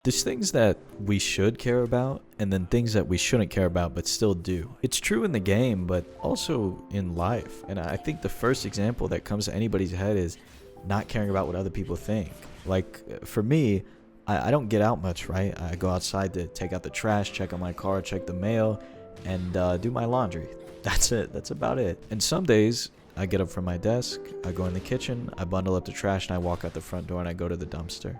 There's things that we should care about, and then things that we shouldn't care about but still do. It's true in the game, but also in life. And I think the first example that comes to anybody's head is not caring about what other people think. Like, for me, I don't get out much, right? I go outside to take out the trash, check on my car, check the mail, and do my laundry. That's it. That's about it. And some days, I get up from my desk, I go in the kitchen, I bundle up the trash, and I walk out the front door and I go to the dumpster.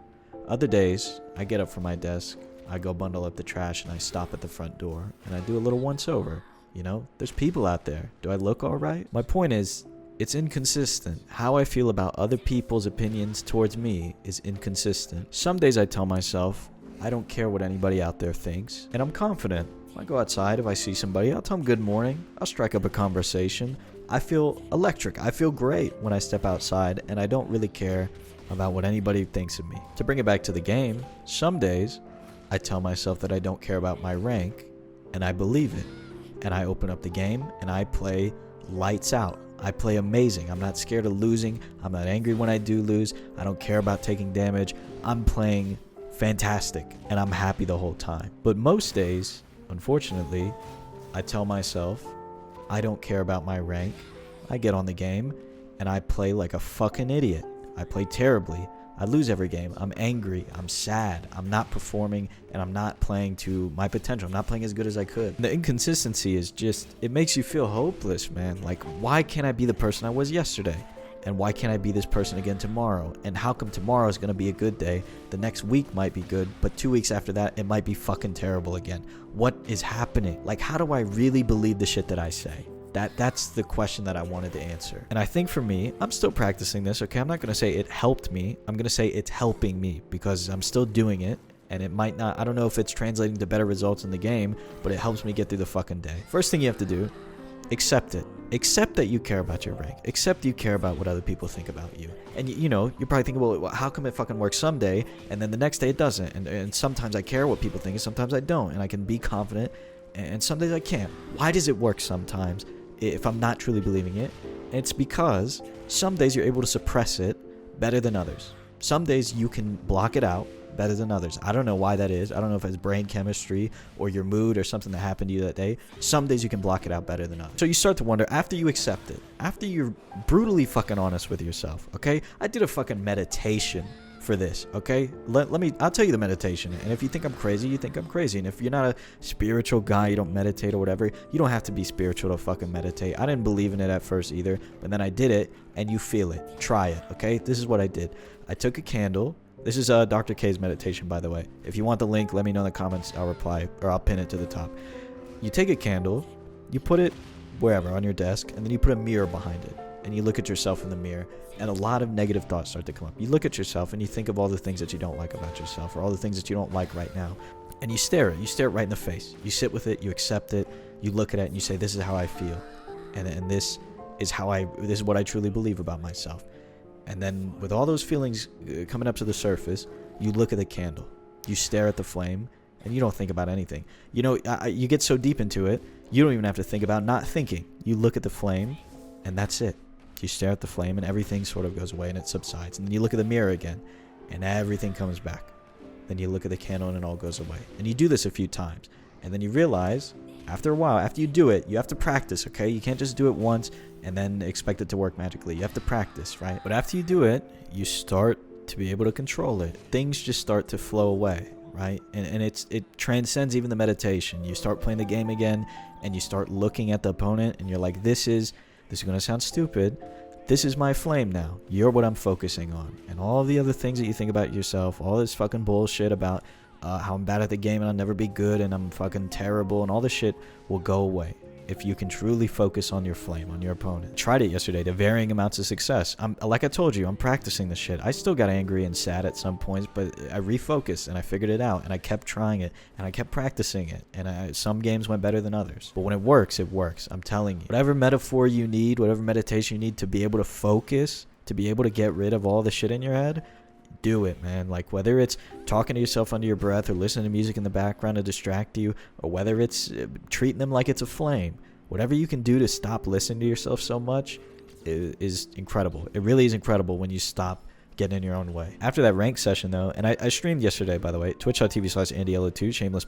Other days, I get up from my desk, I go bundle up the trash, and I stop at the front door, and I do a little once-over. You know, there's people out there. Do I look all right? My point is, it's inconsistent. How I feel about other people's opinions towards me is inconsistent. Some days I tell myself, I don't care what anybody out there thinks, and I'm confident. I go outside, if I see somebody, I'll tell them good morning, I'll strike up a conversation. I feel electric. I feel great when I step outside, and I don't really care about what anybody thinks of me. To bring it back to the game, some days I tell myself that I don't care about my rank, and I believe it. And I open up the game and I play lights out. I play amazing. I'm not scared of losing. I'm not angry when I do lose. I don't care about taking damage. I'm playing fantastic and I'm happy the whole time. But most days, unfortunately, I tell myself I don't care about my rank. I get on the game and I play like a fucking idiot. I play terribly. I lose every game. I'm angry. I'm sad. I'm not performing, and I'm not playing to my potential. I'm not playing as good as I could. The inconsistency is just, it makes you feel hopeless, man. Like, why can't I be the person I was yesterday? And why can't I be this person again tomorrow? And how come tomorrow is going to be a good day? The next week might be good, but 2 weeks after that, it might be fucking terrible again. What is happening? Like, how do I really believe the shit that I say? That's the question that I wanted to answer. And I think for me, I'm still practicing this, okay? I'm not going to say it helped me. I'm going to say it's helping me because I'm still doing it. And it might not, I don't know if it's translating to better results in the game, but it helps me get through the fucking day. First thing you have to do, accept it. Accept that you care about your rank. Accept you care about what other people think about you. And you know, you're probably thinking, well, how come it fucking works someday and then the next day it doesn't? And sometimes I care what people think and sometimes I don't. And I can be confident and some days I can't. Why does it work sometimes if I'm not truly believing it? It's because some days you're able to suppress it better than others. Some days you can block it out better than others. I don't know why that is. I don't know if it's brain chemistry or your mood or something that happened to you that day. Some days you can block it out better than others. So you start to wonder, after you accept it, after you're brutally fucking honest with yourself, okay? I did a fucking meditation for this, okay? I'll tell you the meditation. And if you think I'm crazy, you think I'm crazy. And if you're not a spiritual guy, you don't meditate or whatever, you don't have to be spiritual to fucking meditate. I didn't believe in it at first either, but then I did it and you feel it. Try it, okay? This is what I did. I took a candle. This is Dr. K's meditation, by the way. If you want the link, let me know in the comments. I'll reply, or I'll pin it to the top. You take a candle, you put it wherever, on your desk, and then you put a mirror behind it. And you look at yourself in the mirror, and a lot of negative thoughts start to come up. You look at yourself, and you think of all the things that you don't like about yourself, or all the things that you don't like right now. And you stare it. You stare it right in the face. You sit with it, you accept it, you look at it, and you say, this is how I feel. And this is what I truly believe about myself. And then with all those feelings coming up to the surface, you look at the candle, you stare at the flame, and you don't think about anything. You know, you get so deep into it, you don't even have to think about not thinking. You look at the flame, and that's it. You stare at the flame, and everything sort of goes away, and it subsides. And then you look at the mirror again, and everything comes back. Then you look at the candle, and it all goes away. And you do this a few times. And then you realize, after a while, after you do it, you have to practice, okay? You can't just do it once and then expect it to work magically. You have to practice, right? But after you do it, you start to be able to control it. Things just start to flow away, right? And it transcends even the meditation. You start playing the game again, and you start looking at the opponent, and you're like, this is going to sound stupid. This is my flame now. You're what I'm focusing on. And all the other things that you think about yourself, all this fucking bullshit about how I'm bad at the game and I'll never be good and I'm fucking terrible and all this shit will go away if you can truly focus on your flame, on your opponent. Tried it yesterday to varying amounts of success. Like I told you, I'm practicing this shit. I still got angry and sad at some points, but I refocused and I figured it out and I kept trying it and I kept practicing it. And some games went better than others. But when it works, it works. I'm telling you. Whatever metaphor you need, whatever meditation you need to be able to focus, to be able to get rid of all the shit in your head, do it, man. Like, whether it's talking to yourself under your breath or listening to music in the background to distract you, or whether it's treating them like it's a flame, whatever you can do to stop listening to yourself so much is incredible. It really is incredible when you stop getting in your own way. After that rank session though, and I streamed yesterday, by the way, twitch.tv/AndyYellow2, shameless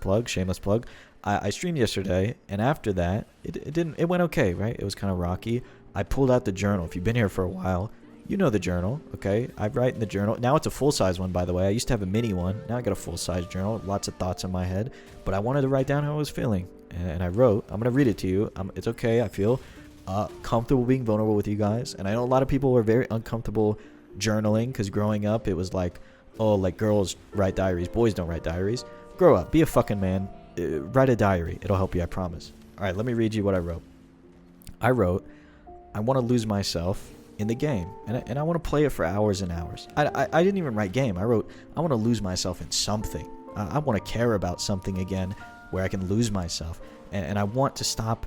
plug. I streamed yesterday, and after that, it went okay, right? It was kind of rocky. I pulled out the journal. If you've been here for a while, you know the journal, okay? I write in the journal. Now it's a full-size one, by the way. I used to have a mini one. Now I got a full-size journal. Lots of thoughts in my head. But I wanted to write down how I was feeling. And I wrote. I'm going to read it to you. It's okay. I feel comfortable being vulnerable with you guys. And I know a lot of people were very uncomfortable journaling because growing up, it was like, oh, like girls write diaries. Boys don't write diaries. Grow up. Be a fucking man. Write a diary. It'll help you, I promise. All right, let me read you what I wrote. I wrote, I want to lose myself in the game, and I want to play it for hours and hours. I didn't even write game. I wrote, I want to lose myself in something. I want to care about something again where I can lose myself, and I want to stop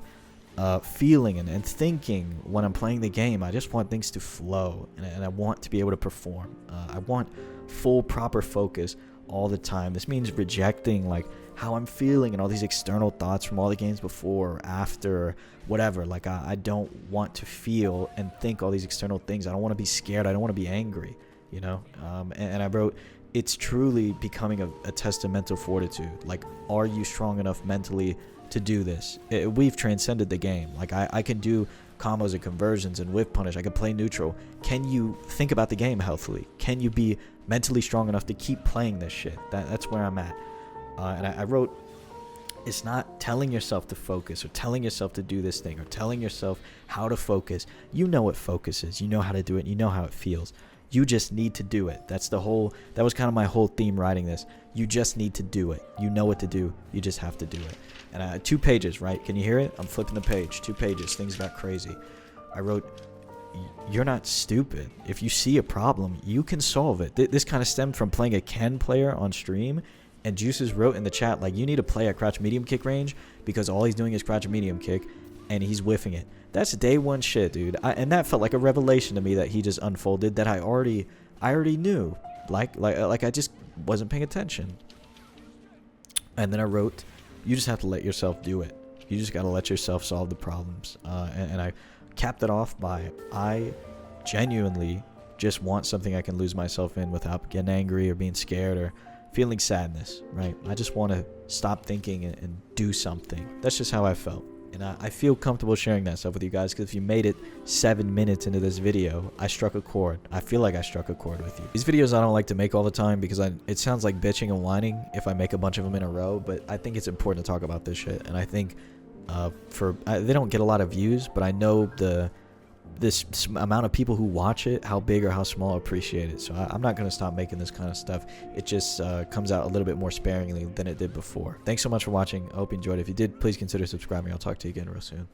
feeling and thinking when I'm playing the game. I just want things to flow, and I want to be able to perform. I want full proper focus all the time. This means rejecting like how I'm feeling and all these external thoughts from all the games before or after or whatever. Like I don't want to feel and think all these external things. I don't want to be scared. I don't want to be angry, you know. And I wrote, it's truly becoming a test of mental fortitude. Like, are you strong enough mentally to do this? We've transcended the game. Like I can do combos and conversions and whiff punish. I can play neutral. Can you think about the game healthily? Can you be mentally strong enough to keep playing this shit? That's where I'm at. And I wrote, it's not telling yourself to focus or telling yourself to do this thing or telling yourself how to focus. You know what focus is. You know how to do it. You know how it feels. You just need to do it. That was kind of my whole theme writing this. You just need to do it. You know what to do. You just have to do it. And 2 pages, right? Can you hear it? I'm flipping the page. 2 pages. Things got crazy. I wrote, you're not stupid. If you see a problem, you can solve it. This kind of stemmed from playing a Ken player on stream. And Juices wrote in the chat, like, you need to play at crouch medium kick range because all he's doing is crouch medium kick and he's whiffing it. That's day one shit, dude. And that felt like a revelation to me that he just unfolded that I already knew. Like I just wasn't paying attention. And then I wrote, you just have to let yourself do it. You just got to let yourself solve the problems. And I capped it off by, I genuinely just want something I can lose myself in without getting angry or being scared or feeling sadness, right? I just want to stop thinking and do something. That's just how I felt. And I feel comfortable sharing that stuff with you guys because if you made it 7 minutes into this video, I struck a chord. I feel like I struck a chord with you. These videos I don't like to make all the time because it sounds like bitching and whining if I make a bunch of them in a row, but I think it's important to talk about this shit. And I think they don't get a lot of views, but I know this amount of people who watch it, how big or how small, appreciate it. So I'm not going to stop making this kind of stuff. It just comes out a little bit more sparingly than it did before. Thanks so much for watching. I hope you enjoyed. If you did, please consider subscribing. I'll talk to you again real soon.